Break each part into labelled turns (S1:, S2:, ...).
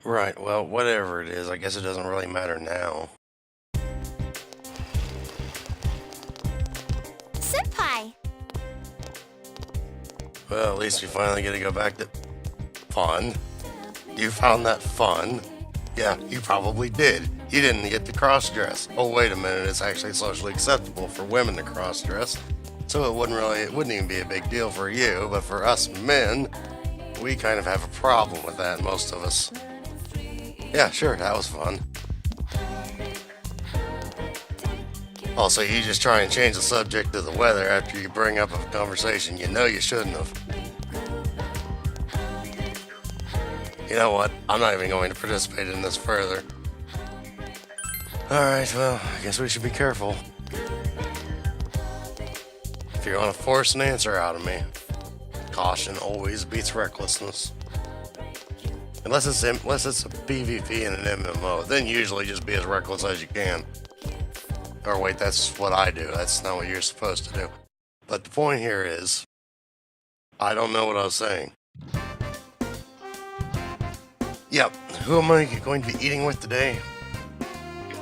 S1: Right, well, whatever it is, I guess it doesn't really matter now.
S2: Senpai!
S1: Well, at least we finally get to go back to fun. You found that fun? Yeah, you probably did. You didn't get to cross-dress. Oh, wait a minute, it's actually socially acceptable for women to cross-dress. So it wouldn't even be a big deal for you, but for us men, we kind of have a problem with that, most of us. Yeah, sure, that was fun. Also, you just try and change the subject to the weather after you bring up a conversation you know you shouldn't have. You know what? I'm not even going to participate in this further. Alright, well, I guess we should be careful. If you're going to force an answer out of me, caution always beats recklessness. Unless it's a PvP and an MMO, then usually just be as reckless as you can. Or wait, that's what I do. That's not what you're supposed to do. But the point here is, I don't know what I was saying. Yep, who am I going to be eating with today?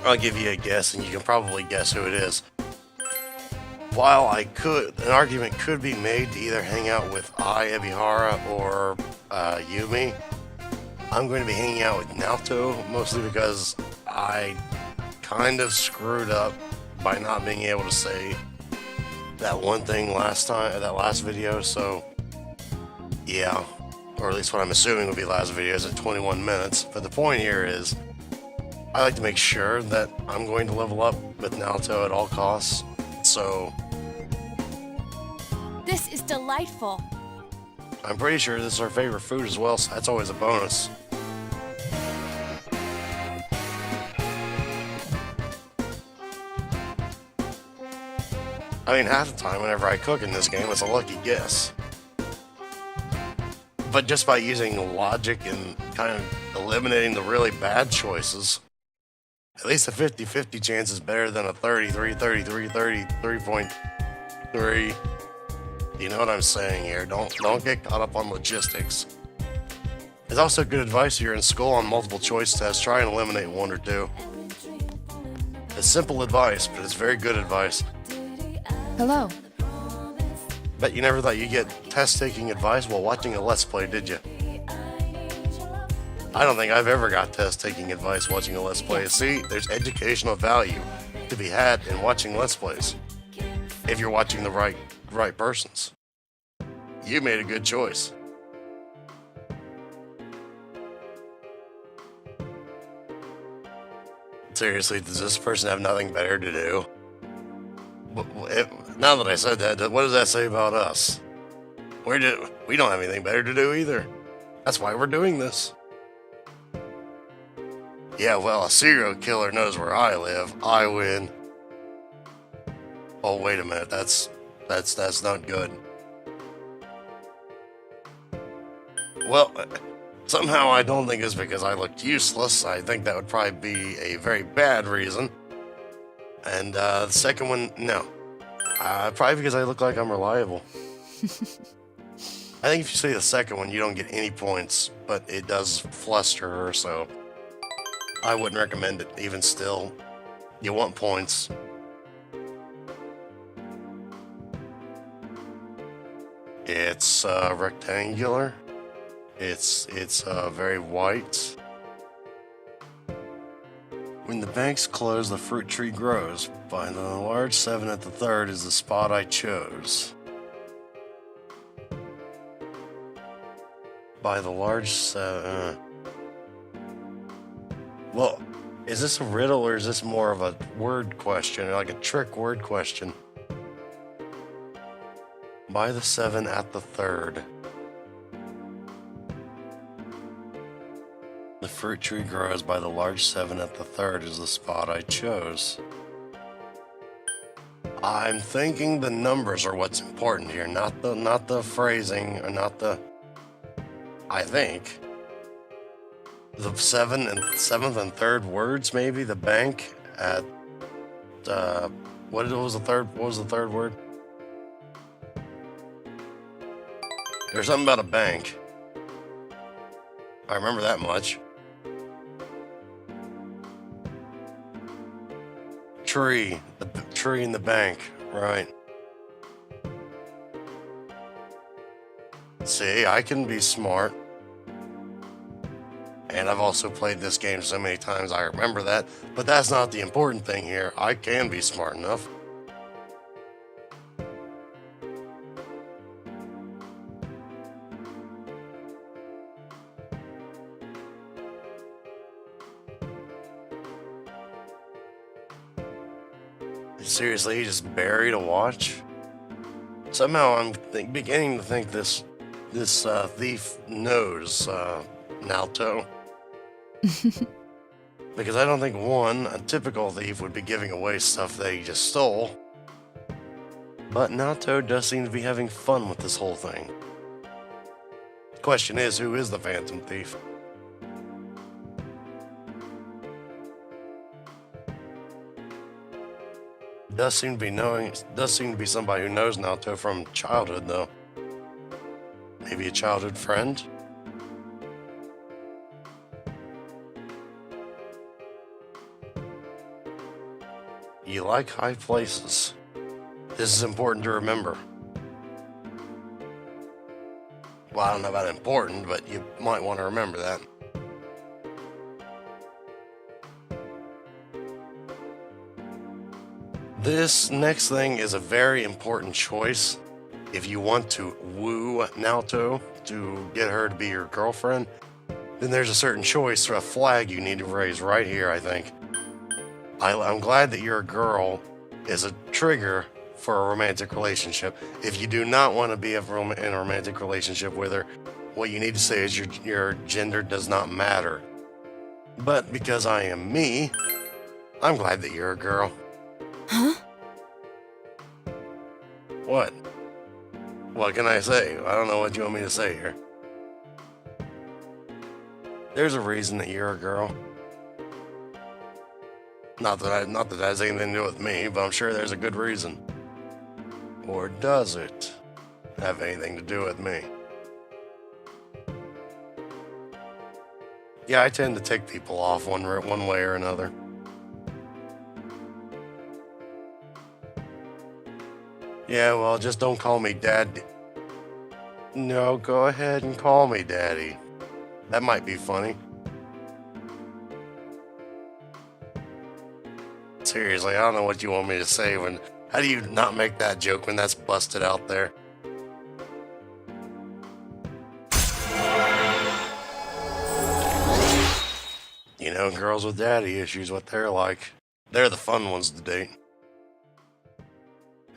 S1: I'll give you a guess, and you can probably guess who it is. While an argument could be made to either hang out with Ebihara or Yumi, I'm going to be hanging out with Naoto, mostly because I kind of screwed up by not being able to say that one thing that last video, so yeah, or at least what I'm assuming will be last video is at 21 minutes, but the point here is, I like to make sure that I'm going to level up with Naoto at all costs, so
S2: This is delightful.
S1: I'm pretty sure this is our favorite food as well, so that's always a bonus. I mean, half the time whenever I cook in this game, it's a lucky guess. But just by using logic and kind of eliminating the really bad choices, at least a 50-50 chance is better than a 33.3. You know what I'm saying here. Don't get caught up on logistics. It's also good advice if you're in school on multiple choice tests. Try and eliminate one or two. It's simple advice, but it's very good advice.
S3: Hello.
S1: Bet you never thought you'd get test-taking advice while watching a Let's Play, did you? I don't think I've ever got test-taking advice watching a Let's Play. See, there's educational value to be had in watching Let's Plays. If you're watching the right persons. You made a good choice. Seriously, does this person have nothing better to do? Now that I said that, what does that say about us? We don't have anything better to do either. That's why we're doing this. Yeah, well, a serial killer knows where I live. I win. Oh, wait a minute. That's not good. Well, somehow I don't think it's because I looked useless. I think that would probably be a very bad reason. And the second one, no. Probably because I look like I'm reliable. I think if you say the second one, you don't get any points, but it does fluster her, so I wouldn't recommend it. Even still, you want points. It's rectangular. It's very white. When the banks close, the fruit tree grows. By the large 7 at the third is the spot I chose. By the large 7... Well, is this a riddle or is this more of a word question, like a trick word question? By the 7 at the third. The fruit tree grows by the large 7 at the third is the spot I chose. I'm thinking the numbers are what's important here, not the phrasing, or not the... I think. The 7th and 3rd words, maybe? The bank at... what was the third word? There's something about a bank. I remember that much. Tree. The tree in the bank. Right. See, I can be smart. And I've also played this game so many times I remember that. But that's not the important thing here. I can be smart enough. Seriously, he just buried a watch? Somehow I'm beginning to think this thief knows Naoto. Because I don't think, one, a typical thief would be giving away stuff that he just stole. But Naoto does seem to be having fun with this whole thing. The question is, who is the Phantom Thief? Does seem to be somebody who knows Naoto from childhood, though. Maybe a childhood friend? You like high places. This is important to remember. Well, I don't know about important, but you might want to remember that. This next thing is a very important choice. If you want to woo Naoto to get her to be your girlfriend, then there's a certain choice or a flag you need to raise right here, I think. I'm glad that you're a girl is a trigger for a romantic relationship. If you do not want to be in a romantic relationship with her, what you need to say is your gender does not matter. But because I am me, I'm glad that you're a girl.
S3: Huh?
S1: What? What can I say? I don't know what you want me to say here. There's a reason that you're a girl. Not that that has anything to do with me, but I'm sure there's a good reason. Or does it have anything to do with me? Yeah, I tend to tick people off one way or another. Yeah, well, just don't call me Dad. No, go ahead and call me Daddy. That might be funny. Seriously, I don't know what you want me to say when... How do you not make that joke when that's busted out there? You know, girls with daddy issues, what they're like. They're the fun ones to date.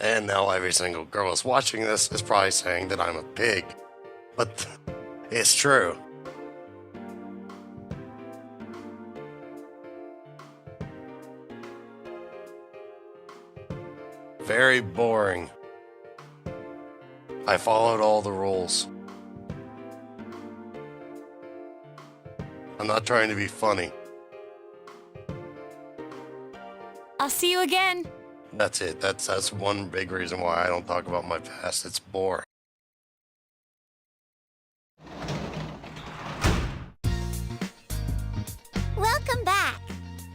S1: And now every single girl that's watching this is probably saying that I'm a pig. But it's true. Very boring. I followed all the rules. I'm not trying to be funny.
S2: I'll see you again.
S1: That's it. That's one big reason why I don't talk about my past. It's boring.
S2: Welcome back.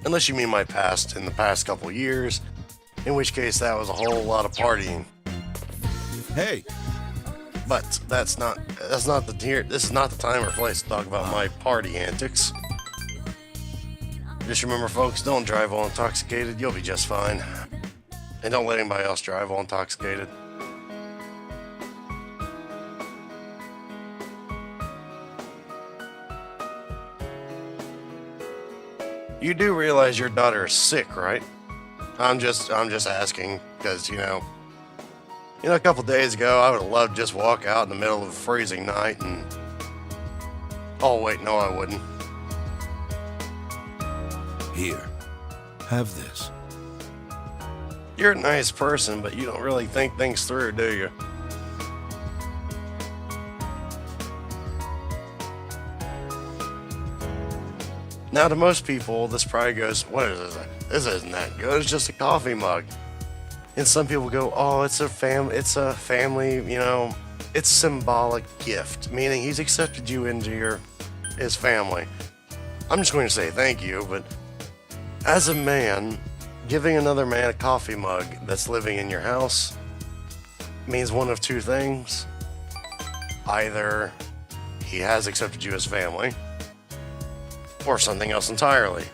S1: Unless you mean my past in the past couple years, in which case that was a whole lot of partying.
S4: Hey,
S1: But that's not the here. This is not the time or place to talk about my party antics. Just remember, folks, don't drive while intoxicated. You'll be just fine. And don't let anybody else drive while intoxicated. You do realize your daughter is sick, right? I'm just asking because, you know, a couple days ago I would have loved to just walk out in the middle of a freezing night and... Oh, wait, no, I wouldn't.
S4: here. Have this.
S1: You're a nice person, but you don't really think things through, do you? Now, to most people, this probably goes, what is this? This isn't that good. It's just a coffee mug. And some people go, oh, it's a family, you know, it's symbolic gift, meaning he's accepted you into his family. I'm just going to say thank you, but as a man, Giving another man a coffee mug that's living in your house means one of two things. Either he has accepted you as family, or something else entirely.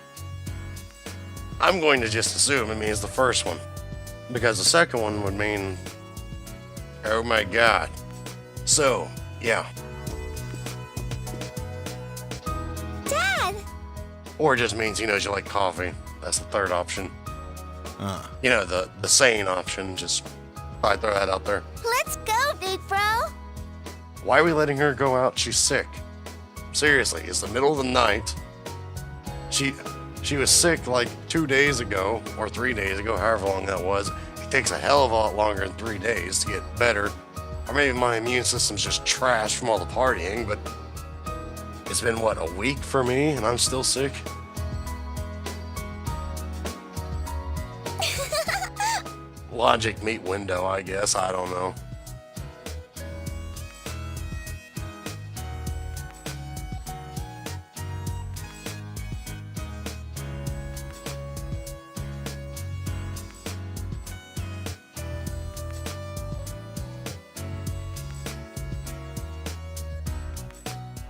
S1: I'm going to just assume it means the first one, because the second one would mean, oh my god. So, yeah.
S2: Dad!
S1: Or it just means he knows you like coffee. That's the third option. You know, the sane option. Just I throw that out there.
S2: Let's go, big bro!
S1: Why are we letting her go out? She's sick. Seriously, it's the middle of the night. She was sick like 2 days ago, or 3 days ago, however long that was. It takes a hell of a lot longer than 3 days to get better. Or maybe my immune system's just trash from all the partying, but it's been, what, a week for me, and I'm still sick? Logic meet window, I guess. I don't know.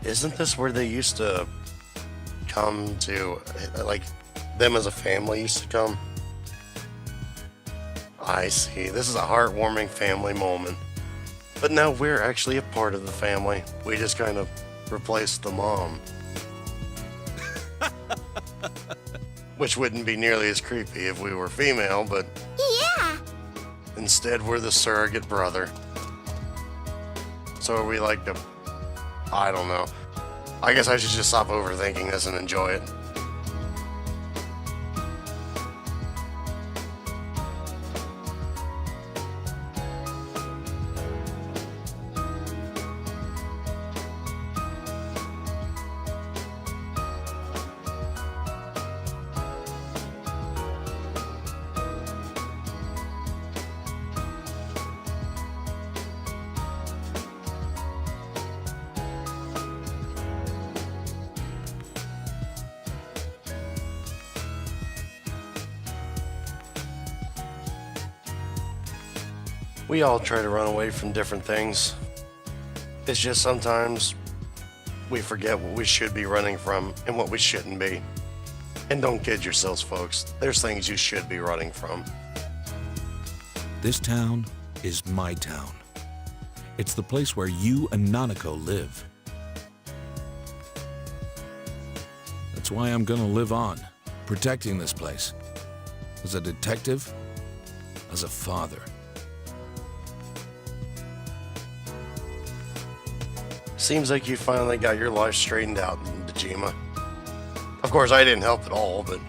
S1: Isn't this where they used to come to, like, them as a family used to come? I see. This is a heartwarming family moment. But now we're actually a part of the family. We just kind of replaced the mom. Which wouldn't be nearly as creepy if we were female, but
S2: Yeah!
S1: instead we're the surrogate brother. So are we like the... I don't know. I guess I should just stop overthinking this and enjoy it. We all try to run away from different things. It's just sometimes we forget what we should be running from and what we shouldn't be. And don't kid yourselves, folks. There's things you should be running from.
S4: This town is my town. It's the place where you and Nanako live. That's why I'm gonna live on, protecting this place. As a detective, as a father.
S1: Seems like you finally got your life straightened out in Dojima. Of course, I didn't help at all, but...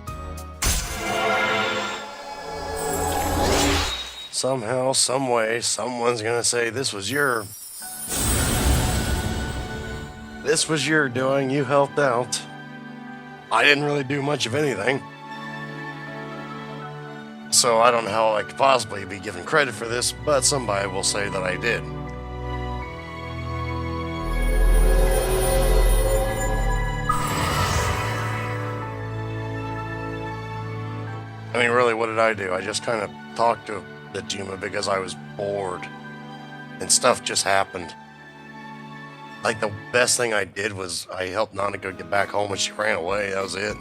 S1: somehow, some way, someone's gonna say this was your doing, you helped out. I didn't really do much of anything. So I don't know how I could possibly be given credit for this, but somebody will say that I did. I mean, really, what did I do? I just kind of talked to Dojima because I was bored. And stuff just happened. Like, the best thing I did was I helped Nanako get back home when she ran away. That was it.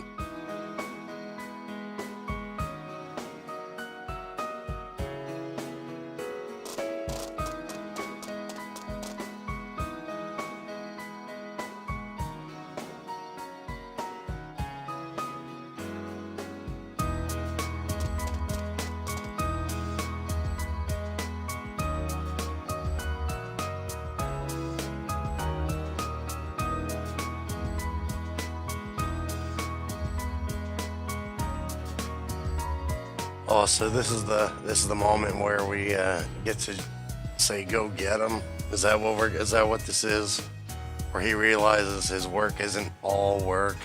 S1: Oh, so this is the moment where we get to say go get him. Is that what this is? Where he realizes his work isn't all work,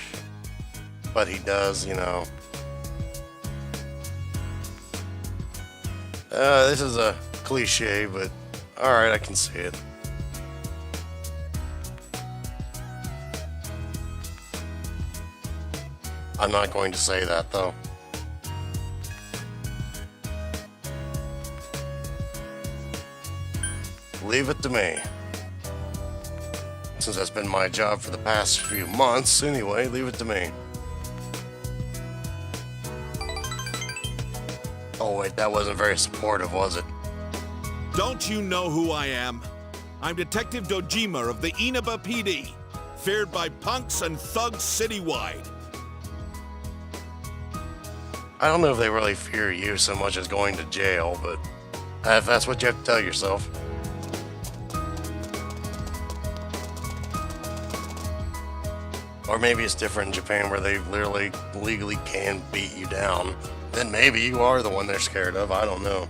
S1: but he does, you know. This is a cliche, but all right, I can see it. I'm not going to say that though. leave it to me. Since that's been my job for the past few months, anyway, leave it to me. Oh wait, that wasn't very supportive, was it?
S5: Don't you know who I am? I'm Detective Dojima of the Inaba PD, feared by punks and thugs citywide.
S1: I don't know if they really fear you so much as going to jail, but if that's what you have to tell yourself. Or maybe it's different in Japan where they literally legally can beat you down. Then maybe you are the one they're scared of. I don't know.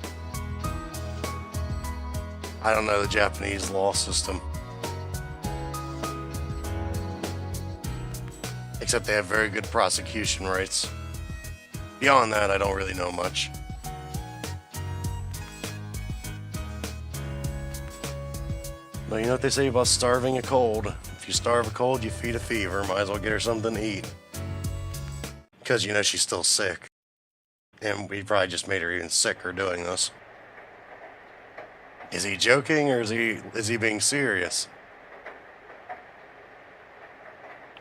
S1: I don't know the Japanese law system. Except they have very good prosecution rates. Beyond that, I don't really know much. But you know what they say about starving a cold? If you starve a cold, you feed a fever. Might as well get her something to eat. Because you know she's still sick. And we probably just made her even sicker doing this. Is he joking or is he being serious?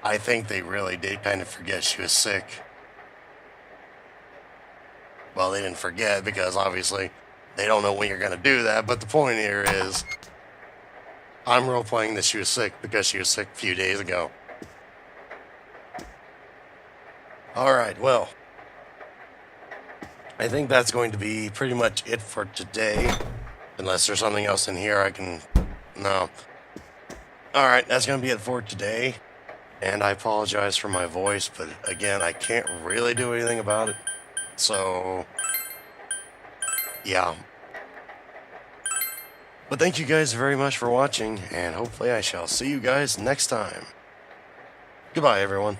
S1: I think they really did kind of forget she was sick. Well, they didn't forget because obviously they don't know when you're going to do that. But the point here is I'm role-playing that she was sick because she was sick a few days ago. Alright, well, I think that's going to be pretty much it for today. Unless there's something else in here I can... No. Alright, that's going to be it for today. And I apologize for my voice, but again, I can't really do anything about it. So... yeah. But thank you guys very much for watching, and hopefully I shall see you guys next time. Goodbye, everyone.